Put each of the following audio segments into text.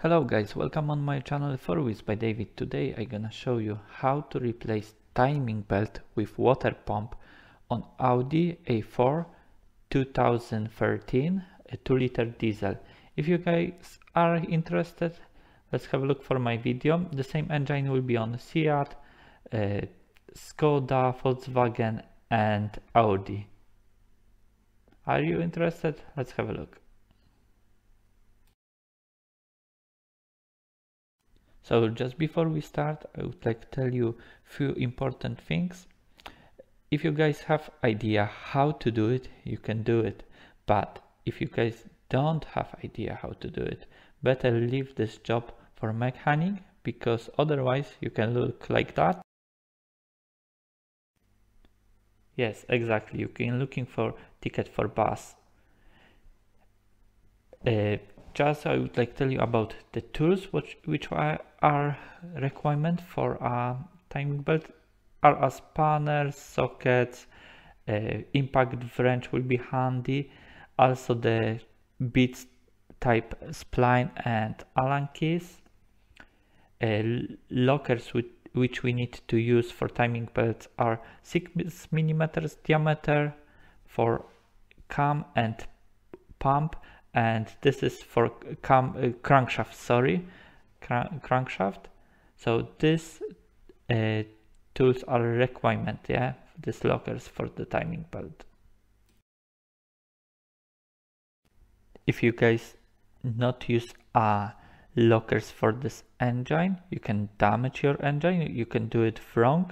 Hello guys, welcome on my channel 4 Weeks by David. Today I'm gonna show you how to replace timing belt with water pump on Audi A4 2013 a 2-liter diesel. If you guys are interested, let's have a look for my video. The same engine will be on Seat, Skoda, Volkswagen and Audi. Are you interested? Let's have a look. So just before we start, I would like to tell you a few important things. If you guys have idea how to do it, you can do it. But if you guys don't have idea how to do it, better leave this job for mechanic, because otherwise you can look like that. Yes, exactly. You can looking for ticket for bus. Just I would like to tell you about the tools which are requirement for a timing belt are as spanners, sockets, impact wrench will be handy, also the bits type spline and Allen keys, lockers which we need to use for timing belts are 6 mm diameter for cam and pump, and this is for crankshaft, crankshaft. So this tools are a requirement, yeah, these lockers for the timing belt. If you guys not use lockers for this engine, you can damage your engine, you can do it wrong.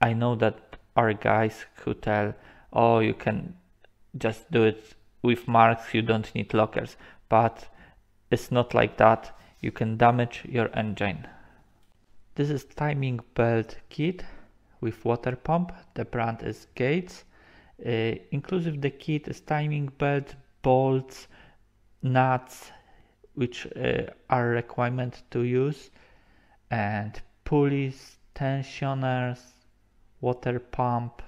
I know that are guys who tell, oh, you can just do it with marks, you don't need lockers, but it's not like that. You can damage your engine. This is timing belt kit with water pump. The brand is Gates. Inclusive the kit is timing belt, bolts, nuts which are requirement to use, and pulleys, tensioners, water pump.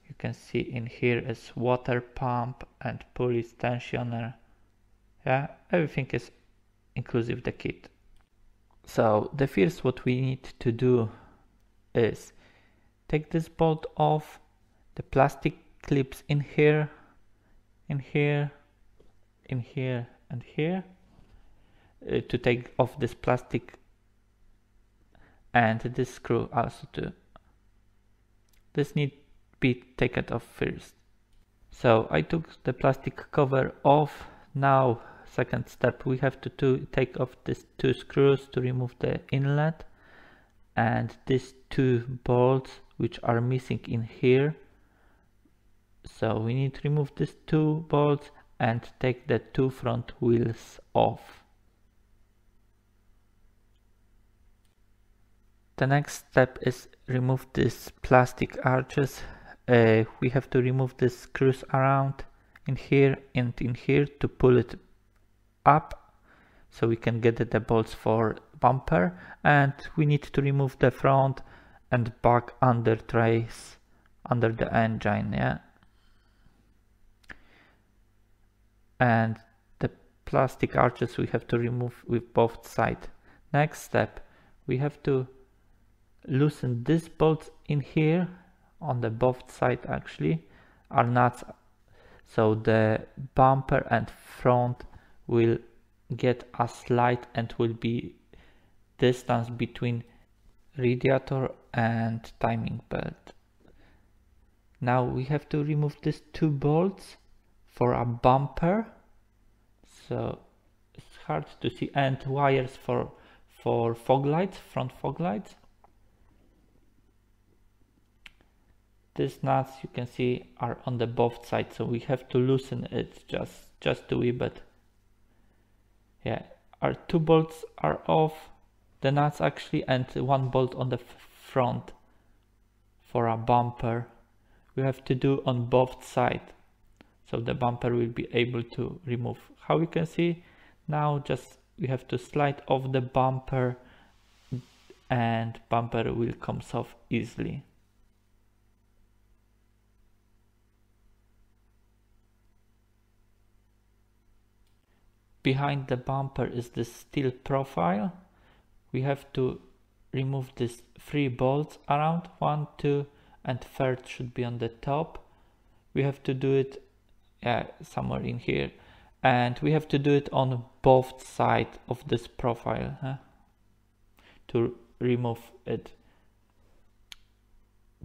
You can see in here is water pump and pulleys, tensioner. Yeah, everything is inclusive the kit. So the first what we need to do is take this bolt off, the plastic clips in here, in here, in here and here, to take off this plastic, and this screw also too. This need be taken off first. So I took the plastic cover off. Now second step, we have to take off these 2 screws to remove the inlet, and these 2 bolts which are missing in here. So we need to remove these 2 bolts and take the 2 front wheels off. The next step is remove these plastic arches. We have to remove the screws around in here and in here to pull it up so we can get the bolts for bumper, and we need to remove the front and back under trays under the engine, yeah. And the plastic arches we have to remove with both sides. Next step, we have to loosen these bolts in here on the both side, actually are nuts, so the bumper and front will get a slide and will be distance between radiator and timing belt. Now we have to remove these 2 bolts for a bumper, so it's hard to see, and wires for fog lights, front fog lights. These nuts you can see are on the both sides, so we have to loosen it just a wee bit. Yeah, our 2 bolts are off, the nuts actually, and 1 bolt on the front for a bumper. We have to do on both sides, so the bumper will be able to remove. How you can see now, just we have to slide off the bumper and bumper will come off easily. behind the bumper is this steel profile. We have to remove these 3 bolts around, 1, 2 and third should be on the top. We have to do it somewhere in here, and we have to do it on both sides of this profile to remove it,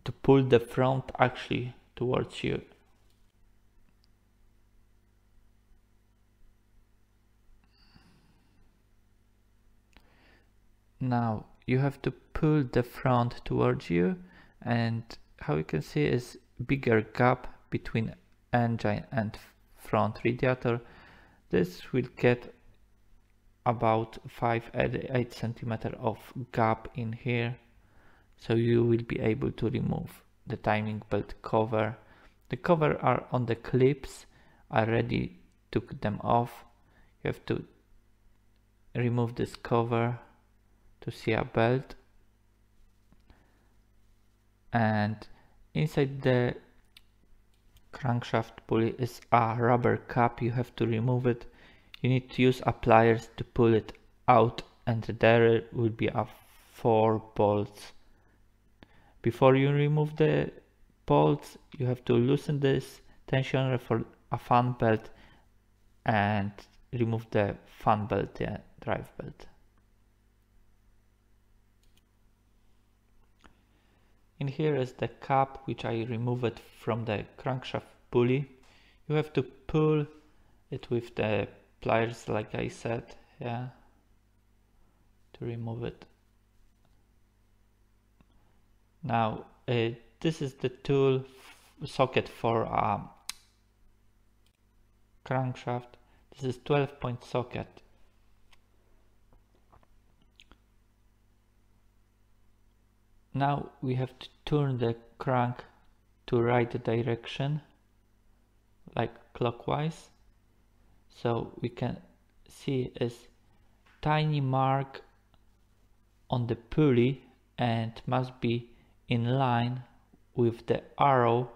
to pull the front actually towards you. Now you have to pull the front towards you, and how you can see is bigger gap between engine and front radiator. This will get about 5-8 centimeter of gap in here, so you will be able to remove the timing belt cover. The cover are on the clips. I already took them off. You have to remove this cover to see a belt, and inside the crankshaft pulley is a rubber cap. You have to remove it. You need to use pliers to pull it out, and there will be 4 bolts. Before you remove the bolts, you have to loosen this tensioner for a fan belt and remove the fan belt, drive belt. In here is the cap, which I removed from the crankshaft pulley. You have to pull it with the pliers, like I said, to remove it. Now this is the tool socket for a crankshaft. This is 12-point socket. Now we have to turn the crank to right direction, like clockwise. So we can see is tiny mark on the pulley and must be in line with the arrow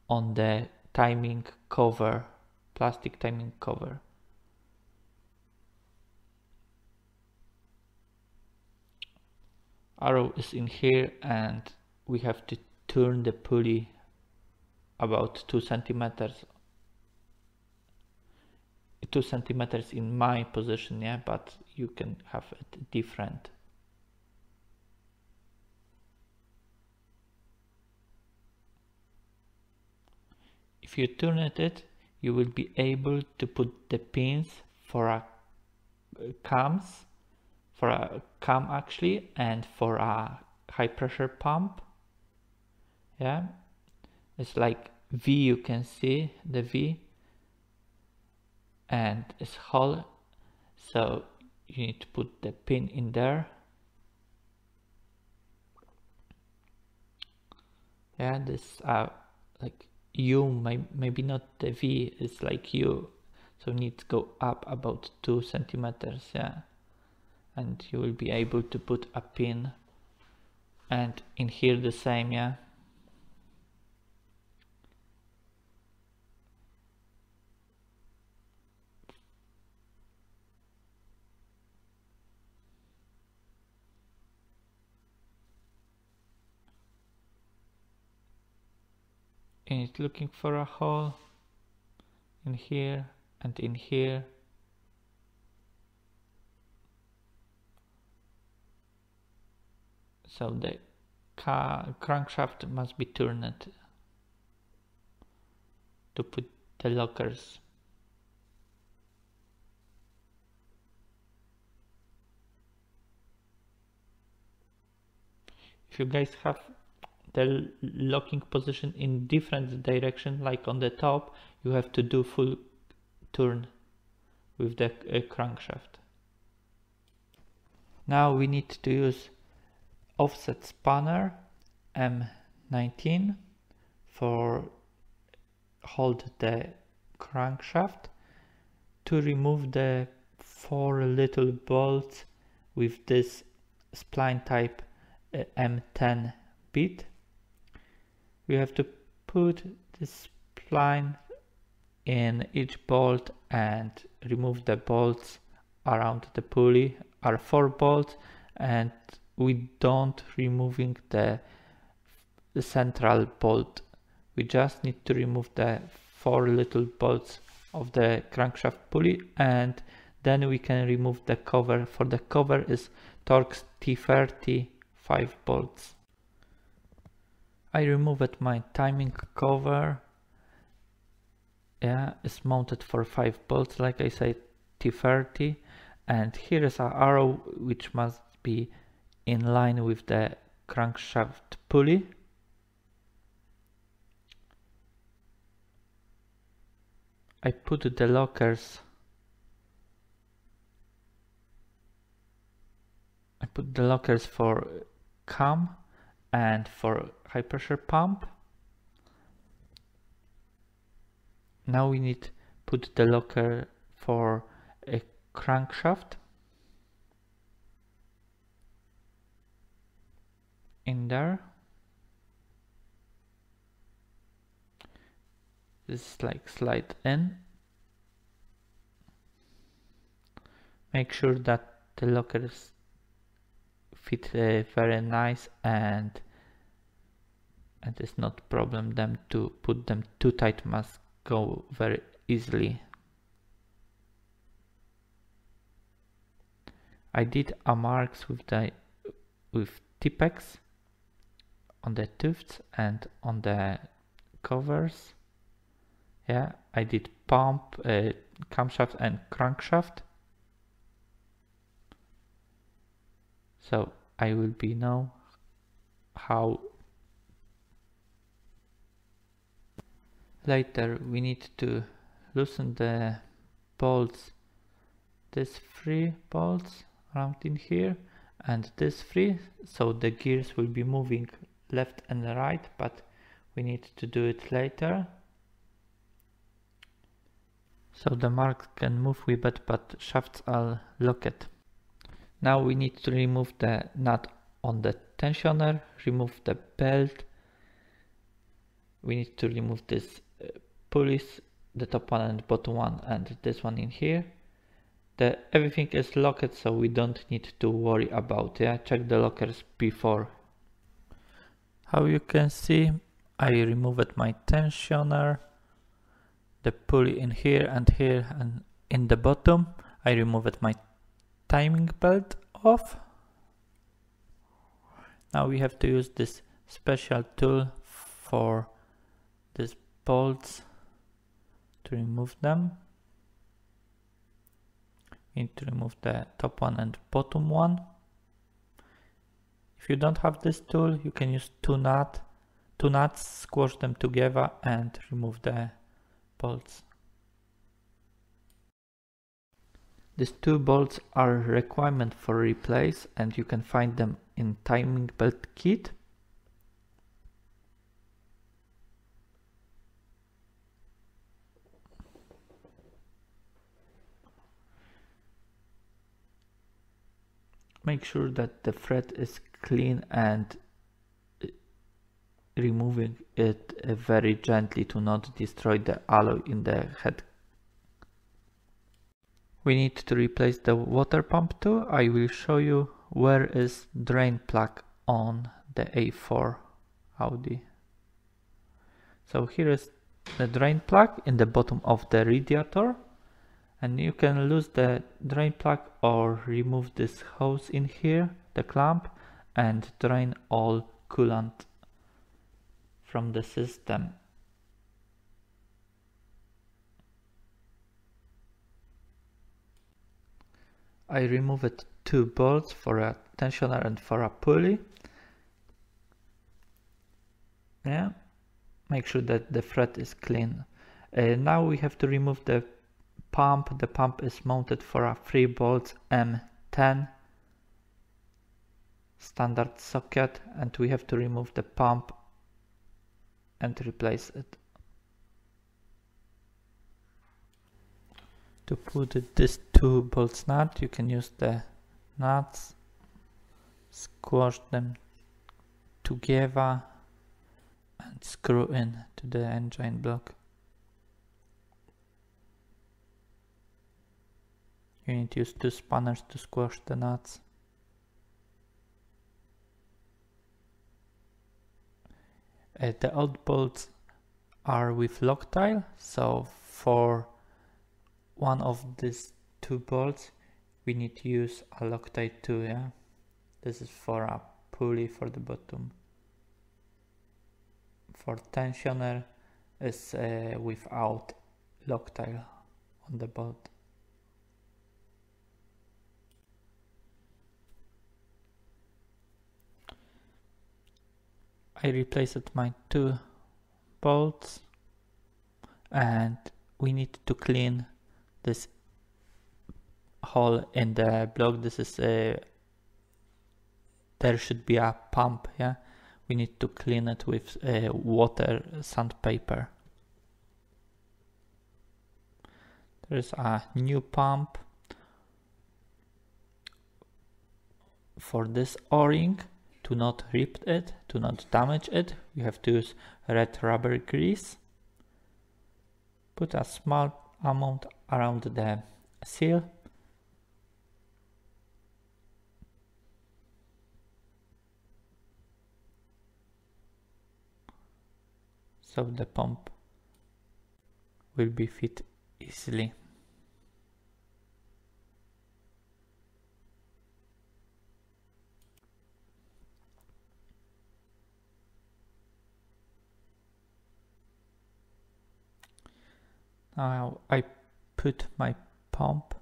on the timing cover, plastic timing cover. Arrow is in here, and we have to turn the pulley about 2 centimeters. 2 centimeters in my position, but you can have it different. If you turn it, you will be able to put the pins for a cams, for a cam actually, and for a high pressure pump. It's like V, you can see the V, and it's hollow, so you need to put the pin in there. This like U, maybe not the V, is like U, so you need to go up about 2 centimeters, and you will be able to put a pin, and in here the same, And it's looking for a hole in here and in here. So the crankshaft must be turned to put the lockers. If you guys have the locking position in different direction, like on the top, you have to do full turn with the crankshaft. Now we need to use offset spanner M19 for hold the crankshaft to remove the 4 little bolts with this spline type M10 bit. We have to put this spline in each bolt and remove the bolts around the pulley are 4 bolts, and we don't removing the central bolt. We just need to remove the 4 little bolts of the crankshaft pulley, and then we can remove the cover. For the cover is Torx T30 5 bolts. I removed my timing cover. Yeah, it's mounted for 5 bolts, like I said, T30, and here is an arrow which must be in line with the crankshaft pulley. I put the lockers for cam and for high pressure pump. Now we need to put the locker for a crankshaft in there. This is like slide in. Make sure that the lockers fit very nice, and it's not problem them to put them too tight, must go very easily. I did a marks with Tipex on the tufts and on the covers. Yeah, I did pump, camshaft and crankshaft. So I will be know how. Later we need to loosen the bolts, these 3 bolts around in here and this 3, so the gears will be moving left and right, but we need to do it later. So the marks can move with it, but shafts are locked. Now we need to remove the nut on the tensioner, remove the belt. We need to remove this pulleys, the top one and bottom one, and this one in here. Everything is locked, so we don't need to worry about it. Yeah? Check the lockers before. How you can see, I removed my tensioner, the pulley in here and in the bottom. I removed my timing belt off. Now we have to use this special tool for these bolts to remove them. We need to remove the top one and bottom one. If you don't have this tool, you can use two nuts, squash them together and remove the bolts. These 2 bolts are a requirement for replace, and you can find them in timing belt kit. Make sure that the thread is clean and removing it very gently to not destroy the alloy in the head. We need to replace the water pump too. I will show you where is drain plug on the A4 Audi. So here is the drain plug in the bottom of the radiator, and you can lose the drain plug or remove this hose in here, the clamp, and drain all coolant from the system. I removed 2 bolts for a tensioner and for a pulley. Yeah, make sure that the thread is clean. Now we have to remove the pump. The pump is mounted for a 3 bolts M10 standard socket, and we have to remove the pump and replace it. To put this 2 bolts nut, you can use the nuts, squash them together and screw in to the engine block. You need to use 2 spanners to squash the nuts. The old bolts are with Loctite, so for one of these 2 bolts we need to use a Loctite too, yeah? This is for a pulley for the bottom. For tensioner is without Loctite on the bolt. I replaced my 2 bolts, and we need to clean this hole in the block. This is there should be a pump, yeah? We need to clean it with water sandpaper. There's a new pump for this O-ring. To not rip it, to not damage it, you have to use red rubber grease. Put a small amount around the seal. So the pump will be fit easily. Now I put my pump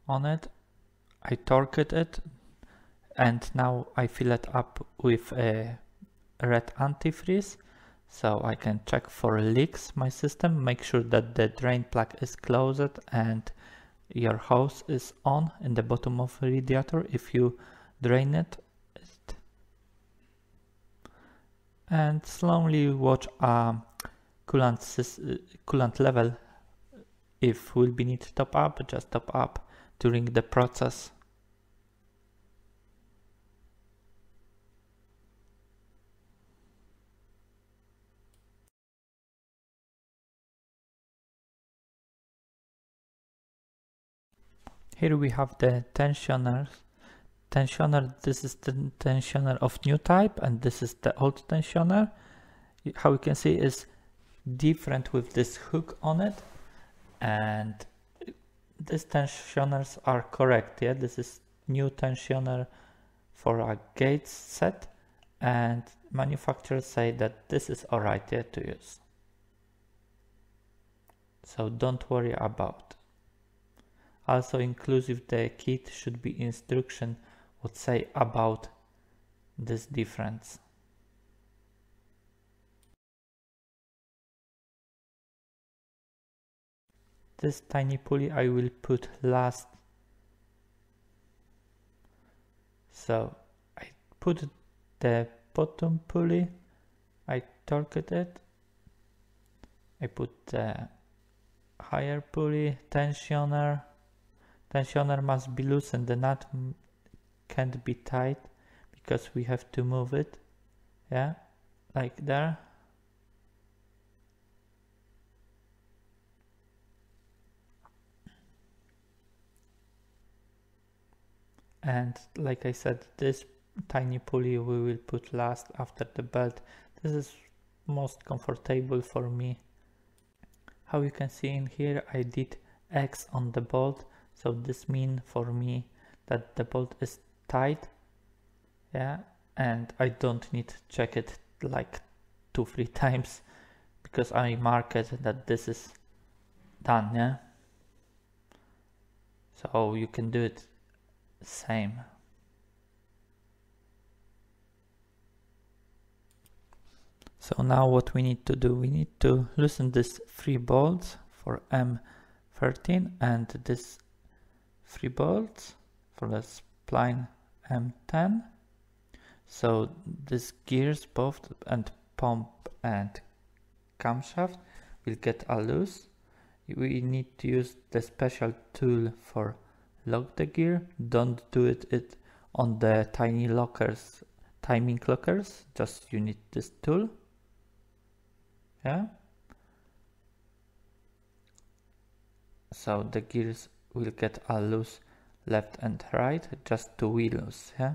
on it, I torqued it, and now I fill it up with a red antifreeze, so I can check for leaks my system, make sure that the drain plug is closed and your hose is on in the bottom of the radiator if you drain it. And slowly watch coolant level. If will be need to top up, just top up during the process. Here we have the tensioner. This is the tensioner of new type, and this is the old tensioner. How you can see is different with this hook on it, and these tensioners are correct. Yeah, this is new tensioner for a gauge set, and manufacturers say that this is alright, yeah, to use. So don't worry about. Also inclusive the kit should be instruction would say about this difference. This tiny pulley I will put last. So I put the bottom pulley, I torqued it, I put the higher pulley, tensioner must be loose and the nut can't be tight because we have to move it, yeah, like there. And like I said, this tiny pulley we will put last after the belt. This is most comfortable for me. How you can see in here, I did X on the bolt, so this means for me that the bolt is tight, yeah, and I don't need to check it like 2-3 times because I mark it that this is done, yeah. So you can do it same. So now what we need to do, we need to loosen this 3 bolts for M13 and this 3 bolts for the spline M10. So these gears both and pump and camshaft will get a loose. We need to use the special tool for lock the gear. Don't do it on the tiny lockers, timing lockers, just you need this tool. Yeah. so the gears will get a loose left and right, just two wheels, yeah.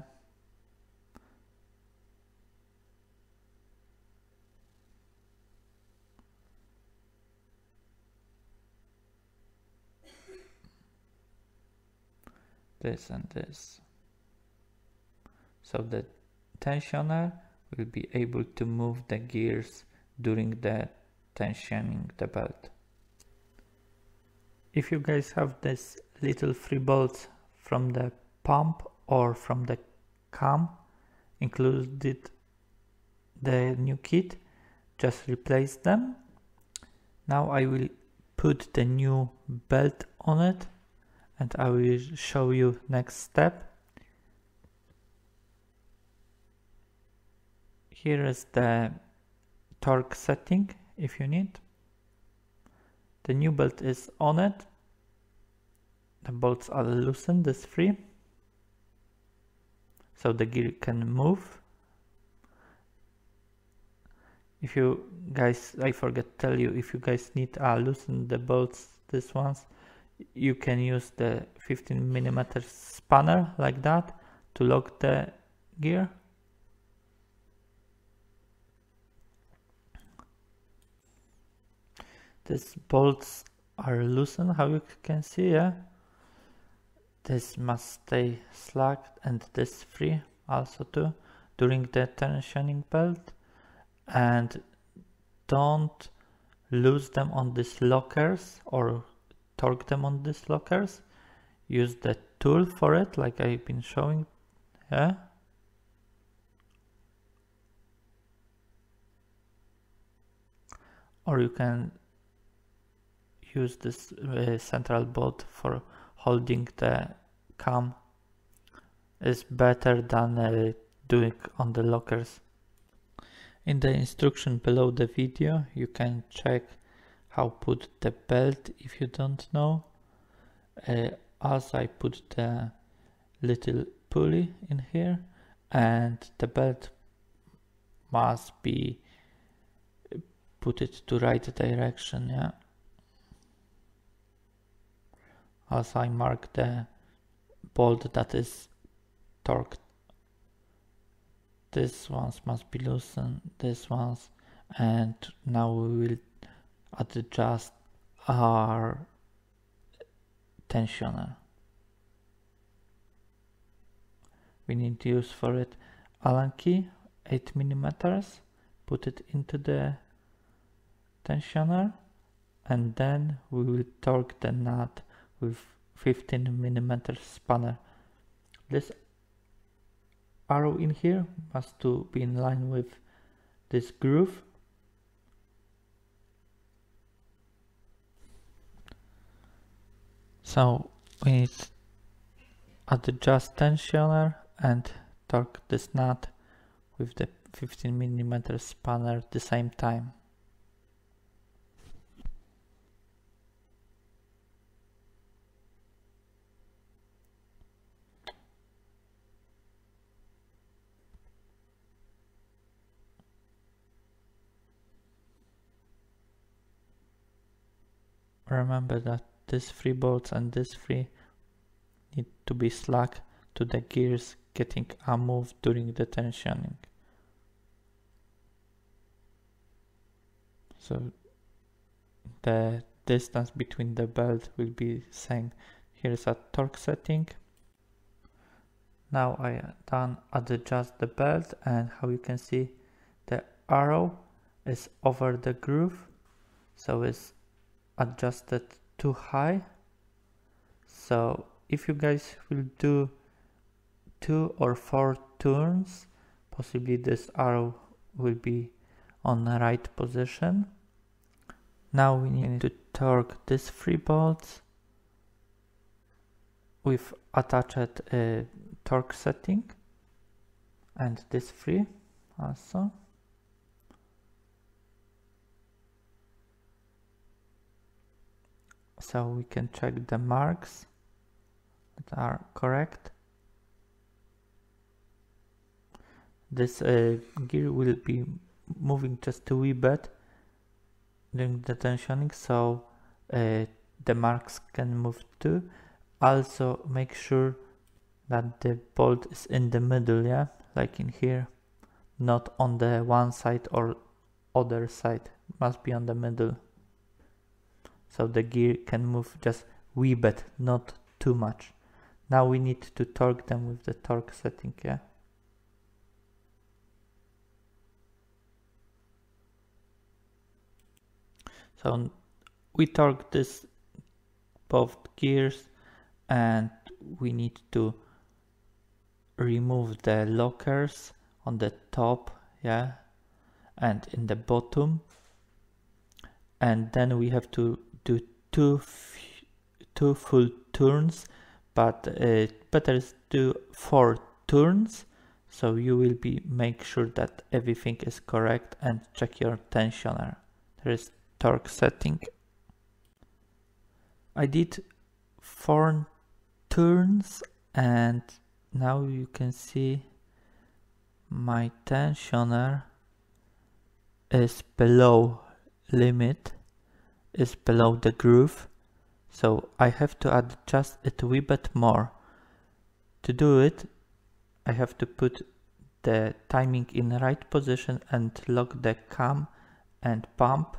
This and this. So the tensioner will be able to move the gears during the tensioning the belt. If you guys have this little 3 bolts from the pump or from the cam included the new kit, just replace them. Now I will put the new belt on it and I will show you next step. Here is the torque setting if you need. The new belt is on it. The bolts are loosened, this free. So the gear can move. If you guys, I forget to tell you, if you guys need loosen the bolts, this ones, you can use the 15mm spanner like that to lock the gear. These bolts are loosened, how you can see, yeah. This must stay slack and this free also too during the tensioning belt, and don't lose them on these lockers or torque them on these lockers. Use the tool for it like I've been showing, yeah. Or you can use this central bolt for holding the cam. Is better than doing on the lockers. In the instruction below the video you can check how put the belt if you don't know. As I put the little pulley in here, and the belt must be put it to right direction, yeah. As I mark the bolt that is torqued. These ones must be loosened, these ones, and now we will adjust our tensioner. We need to use for it Allen key, 8mm, put it into the tensioner, and then we will torque the nut with 15mm spanner. This arrow in here must to be in line with this groove. So we need to adjust tensioner and torque this nut with the 15mm spanner at the same time. Remember that these 3 bolts and this 3 need to be slack to the gears getting a move during the tensioning. So the distance between the belt will be same. Here's a torque setting. Now I done adjust the belt, and how you can see the arrow is over the groove, so it's adjusted too high. So if you guys will do 2 or 4 turns, possibly this arrow will be on the right position. Now we need to torque these 3 bolts with attached torque setting, and this 3 also. So we can check the marks that are correct. This gear will be moving just a wee bit during the tensioning, so the marks can move too. Also make sure that the bolt is in the middle, yeah, like in here, not on the one side or other side, must be on the middle. So the gear can move just wee bit, not too much. Now we need to torque them with the torque setting, yeah. So we torque this both gears, and we need to remove the lockers on the top, yeah, and in the bottom, and then we have to do two full turns, but better is do 4 turns, so you will make sure that everything is correct, and check your tensioner. There is torque setting. I did 4 turns, and now you can see my tensioner is below limit, is below the groove, so I have to adjust it a wee bit more. To do it, I have to put the timing in the right position and lock the cam and pump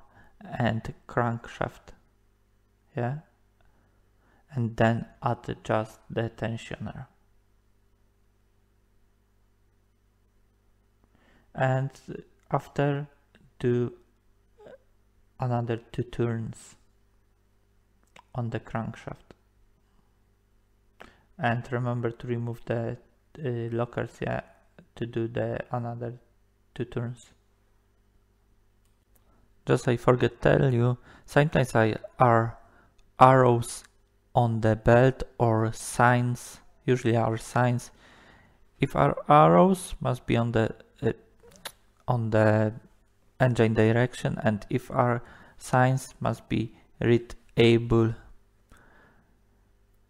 and crankshaft, yeah, and then adjust the tensioner. And after, do another 2 turns on the crankshaft, and remember to remove the lockers, yeah, to do the another 2 turns. Just I forget tell you, sometimes I are arrows on the belt or signs, usually are signs. If our arrows, must be on the engine direction, and if our signs, must be readable.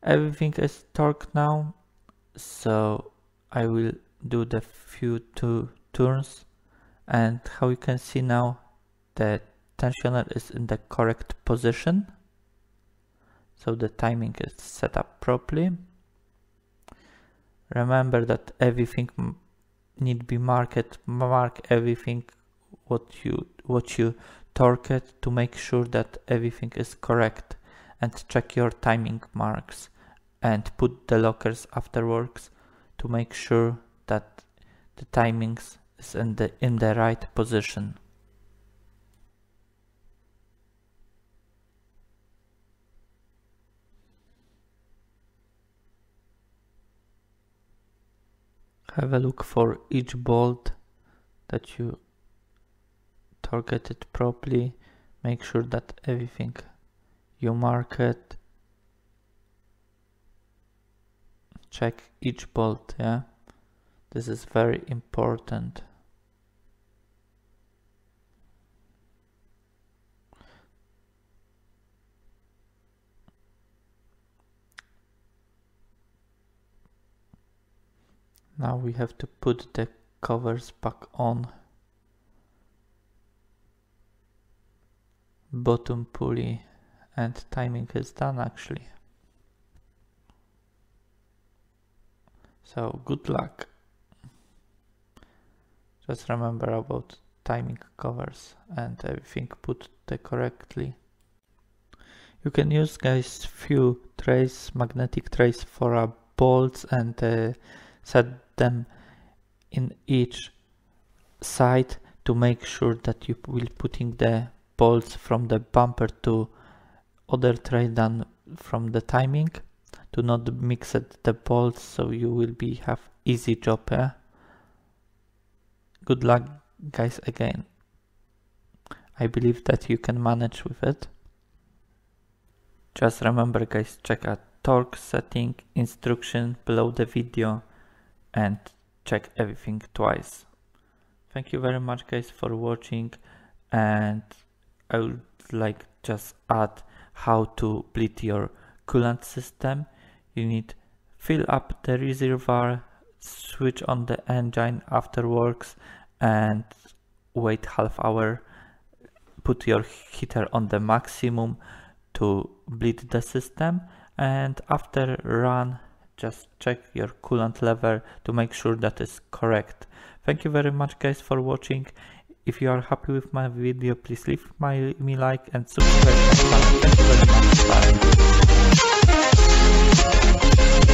Everything is torqued now, so I will do the few 2 turns, and how you can see now, the tensioner is in the correct position, so the timing is set up properly. Remember that everything need be marked. Mark everything what you torqued to make sure that everything is correct, and check your timing marks and put the lockers afterwards to make sure that the timings is in the right position. Have a look for each bolt that you target it properly. Make sure that everything you mark it. Check each bolt, yeah. This is very important. Now we have to put the covers back on. Bottom pulley, and timing is done actually. So good luck. Just remember about timing covers and everything put correctly. You can use, guys, few trays, magnetic trays for bolts, and set them in each side to make sure that you will putting the bolts from the bumper to other tray than from the timing, to not mix it the bolts, so you will have easy job, yeah? Good luck, guys, again. I believe that you can manage with it. Just remember, guys, check a torque setting instruction below the video and check everything twice. Thank you very much, guys, for watching, and I would like just add how to bleed your coolant system. You need fill up the reservoir, switch on the engine afterwards, and wait half hour. Put your heater on the maximum to bleed the system, and after run, just check your coolant level to make sure that it's correct. Thank you very much guys for watching. If you are happy with my video, please leave me like and subscribe to my channel. Thank you very much. Bye.